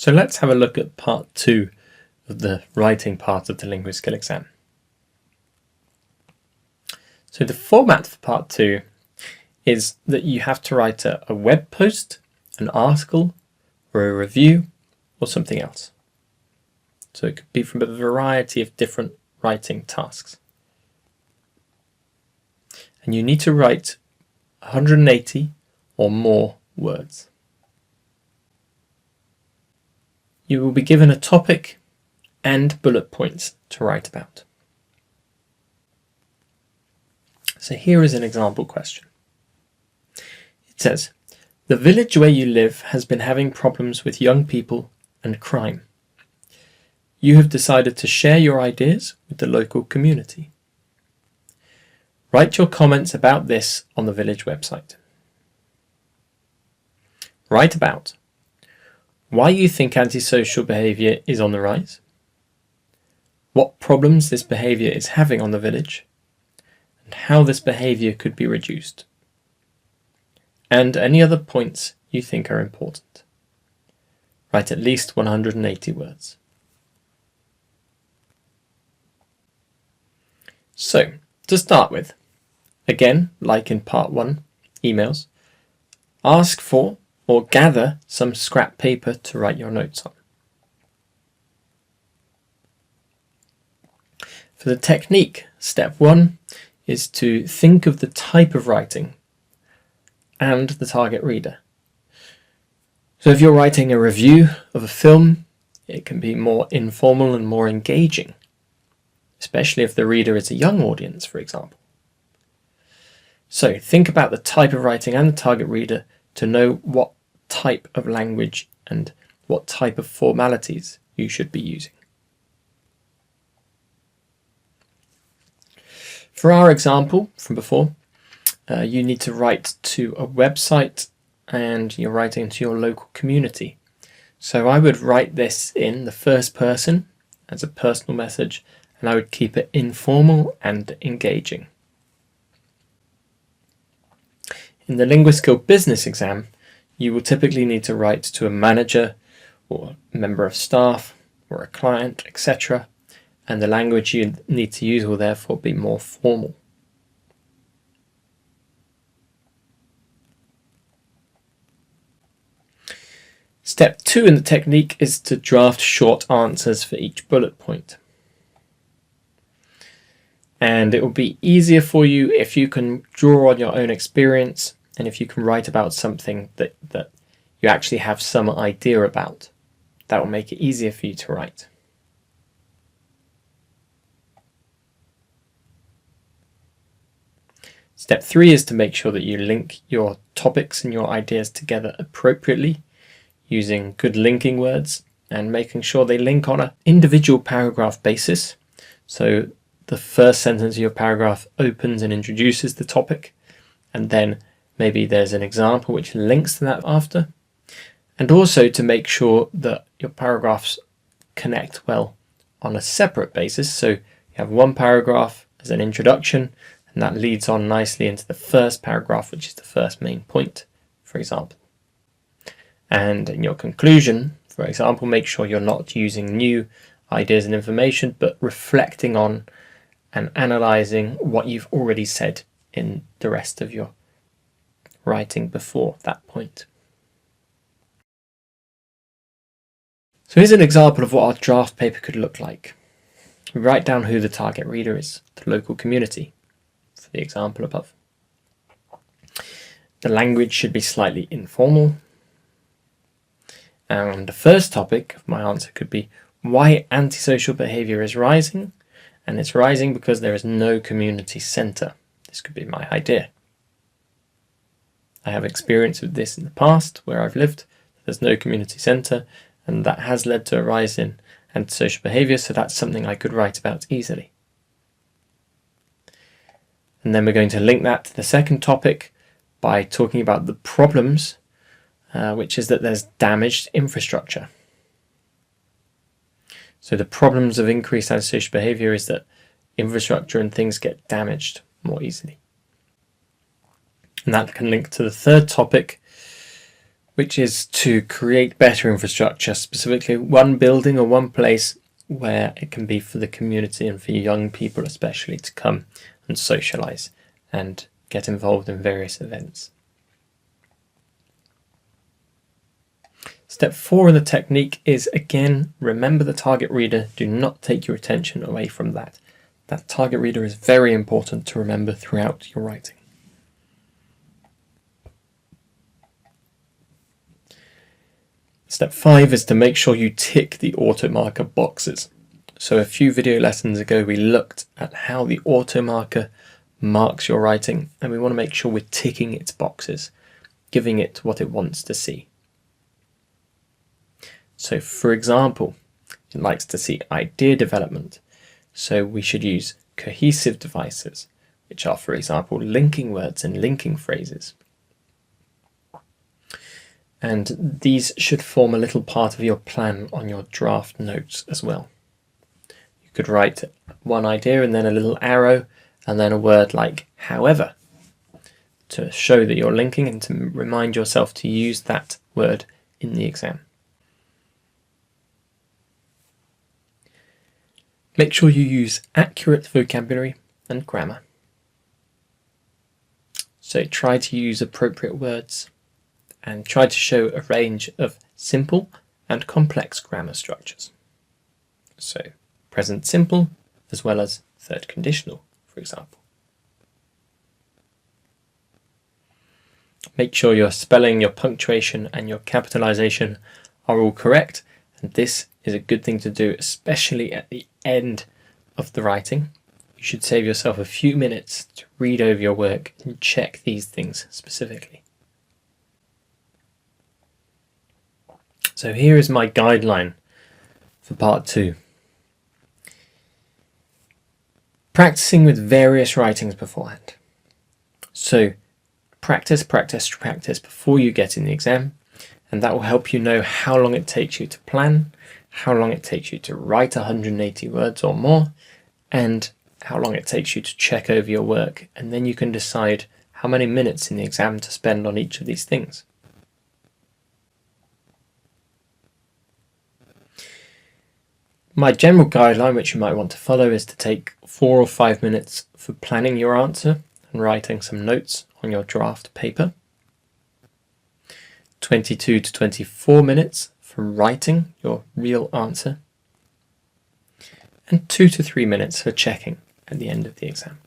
So let's have a look at part 2 of the writing part of the Linguaskill exam. So the format for part 2 is that you have to write a web post, an article, or a review, or something else. So it could be from a variety of different writing tasks. And you need to write 180 or more words. You will be given a topic and bullet points to write about. So here is an example question. It says, the village where you live has been having problems with young people and crime. You have decided to share your ideas with the local community. Write your comments about this on the village website. Write about why you think antisocial behaviour is on the rise, what problems this behaviour is having on the village, and how this behaviour could be reduced, and any other points you think are important. Write at least 180 words. So, to start with, again, like in part 1, emails, ask for or gather some scrap paper to write your notes on. For the technique, step 1 is to think of the type of writing and the target reader. So if you're writing a review of a film, it can be more informal and more engaging, especially if the reader is a young audience, for example. So think about the type of writing and the target reader to know what type of language and what type of formalities you should be using. For our example from before, you need to write to a website and you're writing to your local community. So I would write this in the first person as a personal message, and I would keep it informal and engaging. In the Linguaskill business exam, you will typically need to write to a manager or a member of staff or a client, etc. And the language you need to use will therefore be more formal. Step 2 in the technique is to draft short answers for each bullet point. And it will be easier for you if you can draw on your own experience and if you can write about something that you actually have some idea about. That will make it easier for you to write. Step 3 is to make sure that you link your topics and your ideas together appropriately, using good linking words and making sure they link on an individual paragraph basis. So the first sentence of your paragraph opens and introduces the topic, and then maybe there's an example which links to that after. And also to make sure that your paragraphs connect well on a separate basis. So you have one paragraph as an introduction, and that leads on nicely into the first paragraph, which is the first main point, for example. And in your conclusion, for example, make sure you're not using new ideas and information, but reflecting on and analysing what you've already said in the rest of your writing before that point. So here's an example of what our draft paper could look like. We write down who the target reader is, the local community, for the example above. The language should be slightly informal. And the first topic of my answer could be why antisocial behaviour is rising, and it's rising because there is no community centre. This could be my idea. I have experience with this in the past where I've lived. There's no community centre, and that has led to a rise in antisocial behaviour, so that's something I could write about easily. And then we're going to link that to the second topic by talking about the problems, which is that there's damaged infrastructure. So the problems of increased antisocial behaviour is that infrastructure and things get damaged more easily. And that can link to the third topic, which is to create better infrastructure, specifically one building or one place where it can be for the community and for young people especially to come and socialise and get involved in various events. Step 4 in the technique is, again, remember the target reader. Do not take your attention away from that. That target reader is very important to remember throughout your writing. Step 5 is to make sure you tick the auto marker boxes. So a few video lessons ago we looked at how the auto marker marks your writing, and we want to make sure we're ticking its boxes, giving it what it wants to see. So for example, it likes to see idea development, so we should use cohesive devices, which are, for example, linking words and linking phrases. And these should form a little part of your plan on your draft notes as well. You could write one idea and then a little arrow and then a word like however to show that you're linking and to remind yourself to use that word in the exam. Make sure you use accurate vocabulary and grammar. So try to use appropriate words and try to show a range of simple and complex grammar structures. So present simple as well as third conditional, for example. Make sure your spelling, your punctuation and your capitalization are all correct, and this is a good thing to do, especially at the end of the writing. You should save yourself a few minutes to read over your work and check these things specifically. So here is my guideline for part 2. Practicing with various writings beforehand. So practice before you get in the exam, and that will help you know how long it takes you to plan, how long it takes you to write 180 words or more, and how long it takes you to check over your work, and then you can decide how many minutes in the exam to spend on each of these things. My general guideline, which you might want to follow, is to take 4 or 5 minutes for planning your answer and writing some notes on your draft paper, 22 to 24 minutes for writing your real answer, and 2 to 3 minutes for checking at the end of the exam.